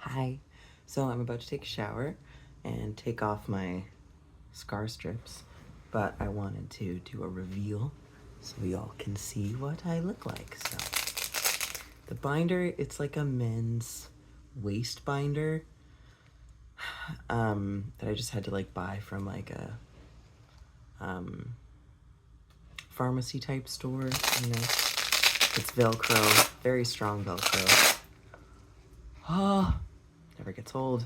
Hi. So I'm about to take a shower and take off my scar strips, but I wanted to do a reveal so y'all can see what I look like. So the binder, it's like a men's waist binder that I just had to like buy from like a pharmacy type store, you know. It's Velcro, very strong Velcro. Oh, never gets old.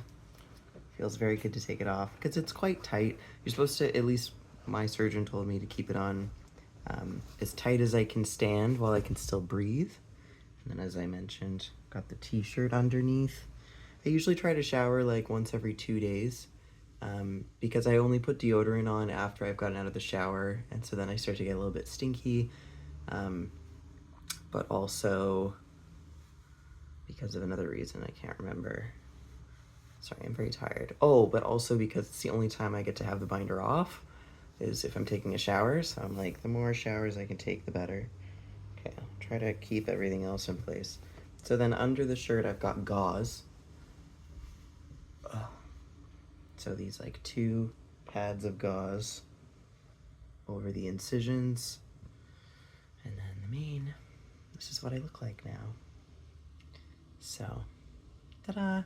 Feels very good to take it off because it's quite tight. You're supposed to, at least my surgeon told me, to keep it on as tight as I can stand while I can still breathe. And then, as I mentioned, got the t-shirt underneath. I usually try to shower like once every 2 days because I only put deodorant on after I've gotten out of the shower, and so then I start to get a little bit stinky. But also because of another reason I can't remember. Sorry, I'm very tired. Oh, but also because it's the only time I get to have the binder off is if I'm taking a shower. So I'm like, the more showers I can take, the better. Okay, I'll try to keep everything else in place. So then under the shirt, I've got gauze. So these like 2 pads of gauze over the incisions. And then the mane. This is what I look like now. So, ta-da!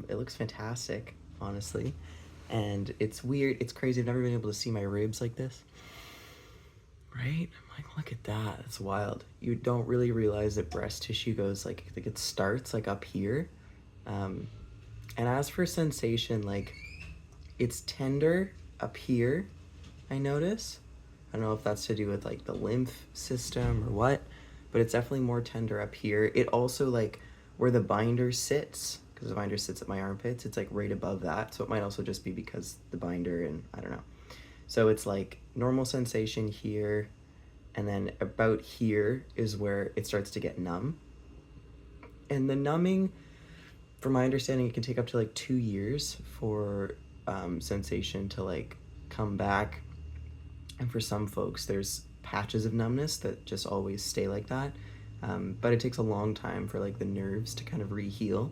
It looks fantastic, honestly. And it's weird, it's crazy, I've never been able to see my ribs like this. Right? I'm like, look at that, it's wild. You don't really realize that breast tissue goes like it starts like up here. And as for sensation, like it's tender up here, I notice. I don't know if that's to do with like the lymph system or what, but it's definitely more tender up here. It also like where the binder sits, because the binder sits at my armpits, it's like right above that. So it might also just be because the binder, and I don't know. So it's like normal sensation here, and then about here is where it starts to get numb. And the numbing, from my understanding, it can take up to like 2 years for sensation to like come back. And for some folks, there's patches of numbness that just always stay like that. But it takes a long time for like the nerves to kind of re-heal.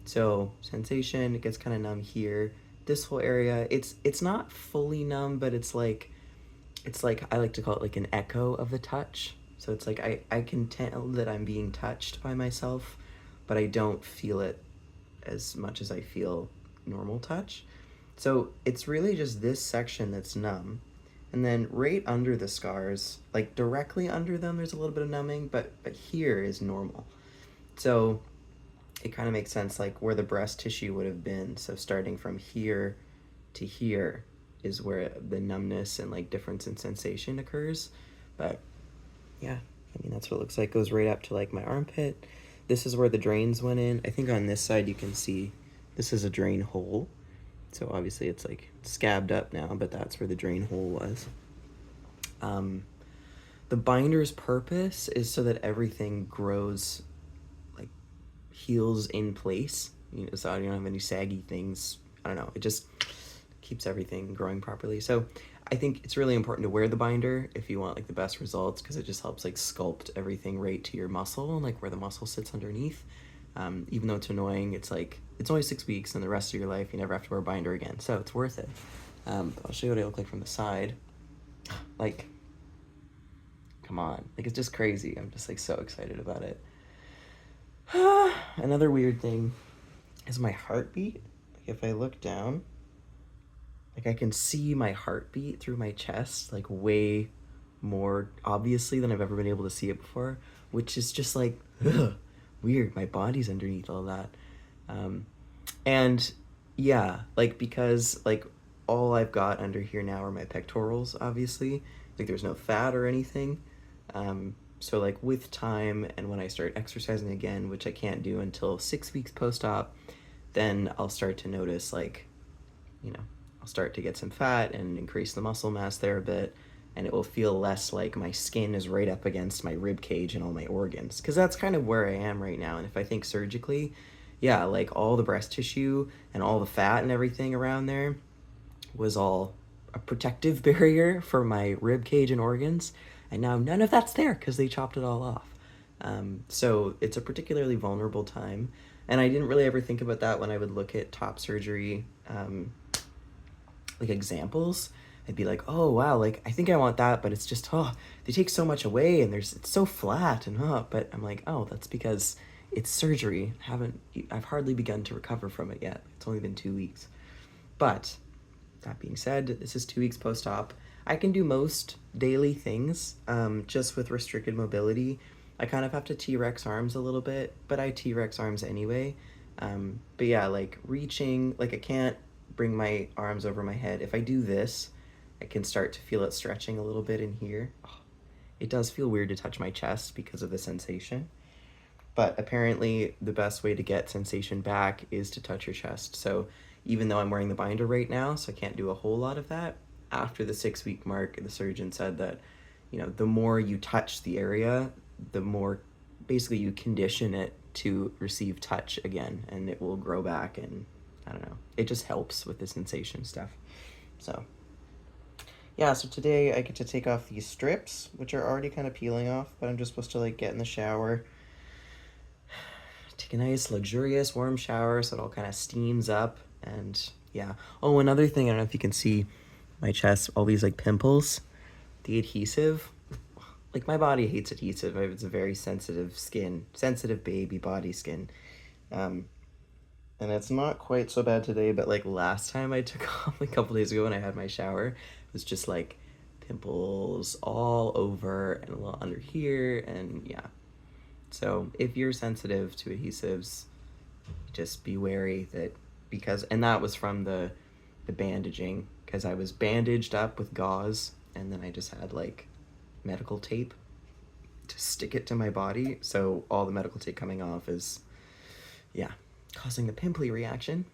So sensation, it gets kind of numb here. This whole area, it's not fully numb, but it's like I like to call it like an echo of the touch. So it's like I can tell that I'm being touched by myself, but I don't feel it as much as I feel normal touch. So it's really just this section that's numb. And then right under the scars, like directly under them, there's a little bit of numbing, but here is normal. So it kind of makes sense, like where the breast tissue would have been. So starting from here to here is where the numbness and like difference in sensation occurs. But yeah, I mean, that's what it looks like. It goes right up to like my armpit. This is where the drains went in. I think on this side you can see this is a drain hole. So obviously it's like scabbed up now, but that's where the drain hole was. The binder's purpose is so that everything grows, like heals in place. You know, so you don't have any saggy things. I don't know. It just keeps everything growing properly. So I think it's really important to wear the binder if you want like the best results, because it just helps like sculpt everything right to your muscle and like where the muscle sits underneath. Even though it's annoying, it's like it's only 6 weeks, and the rest of your life you never have to wear a binder again, so it's worth it. I'll show you what I look like from the side. Like, come on, like it's just crazy. I'm just like so excited about it. Another weird thing is my heartbeat. Like if I look down, like I can see my heartbeat through my chest like way more obviously than I've ever been able to see it before, which is just like weird. My body's underneath all that. And yeah, like because like all I've got under here now are my pectorals, obviously. Like there's no fat or anything. So like with time and when I start exercising again, which I can't do until 6 weeks post-op, then I'll start to notice like, you know, I'll start to get some fat and increase the muscle mass there a bit, and it will feel less like my skin is right up against my rib cage and all my organs, because that's kind of where I am right now. And if I think surgically, yeah, like all the breast tissue and all the fat and everything around there was all a protective barrier for my rib cage and organs, and now none of that's there because they chopped it all off. So it's a particularly vulnerable time. And I didn't really ever think about that when I would look at top surgery, like examples. I'd be like, oh wow, like I think I want that, but it's just, oh, they take so much away and it's so flat and but I'm like, oh, that's because it's surgery. I've hardly begun to recover from it yet. It's only been 2 weeks. But that being said, this is 2 weeks post-op. I can do most daily things, just with restricted mobility. I kind of have to T-Rex arms a little bit, but I T-Rex arms anyway. But yeah, like reaching, like I can't bring my arms over my head. If I do this, I can start to feel it stretching a little bit in here. Oh, it does feel weird to touch my chest because of the sensation. But apparently the best way to get sensation back is to touch your chest. So even though I'm wearing the binder right now, so I can't do a whole lot of that, after the 6-week mark, the surgeon said that, the more you touch the area, the more basically you condition it to receive touch again, and it will grow back, and I don't know. It just helps with the sensation stuff. So yeah, so today I get to take off these strips, which are already kind of peeling off, but I'm just supposed to like get in the shower, take a nice luxurious warm shower so it all kind of steams up. And yeah, oh, another thing, I don't know if you can see my chest, all these like pimples, the adhesive, like my body hates adhesive. It's a very sensitive baby body skin. And it's not quite so bad today, but like last time I took off, like a couple days ago when I had my shower, it was just like pimples all over and a little under here, and yeah. So if you're sensitive to adhesives, just be wary that, and that was from the bandaging, because I was bandaged up with gauze, and then I just had like medical tape to stick it to my body. So all the medical tape coming off is, yeah, causing the pimply reaction.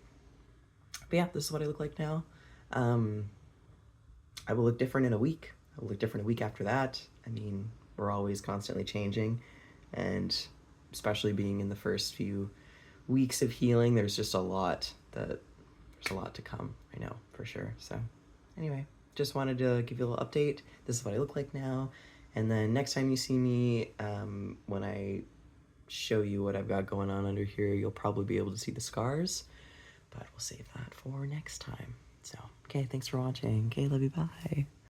But yeah, this is what I look like now. I will look different in a week. I will look different a week after that. I mean, we're always constantly changing, and especially being in the first few weeks of healing, there's just a lot to come, I know, for sure. So anyway, just wanted to give you a little update. This is what I look like now. And then next time you see me, when I show you what I've got going on under here, you'll probably be able to see the scars, but we'll save that for next time. So, okay, thanks for watching. Okay, love you, bye.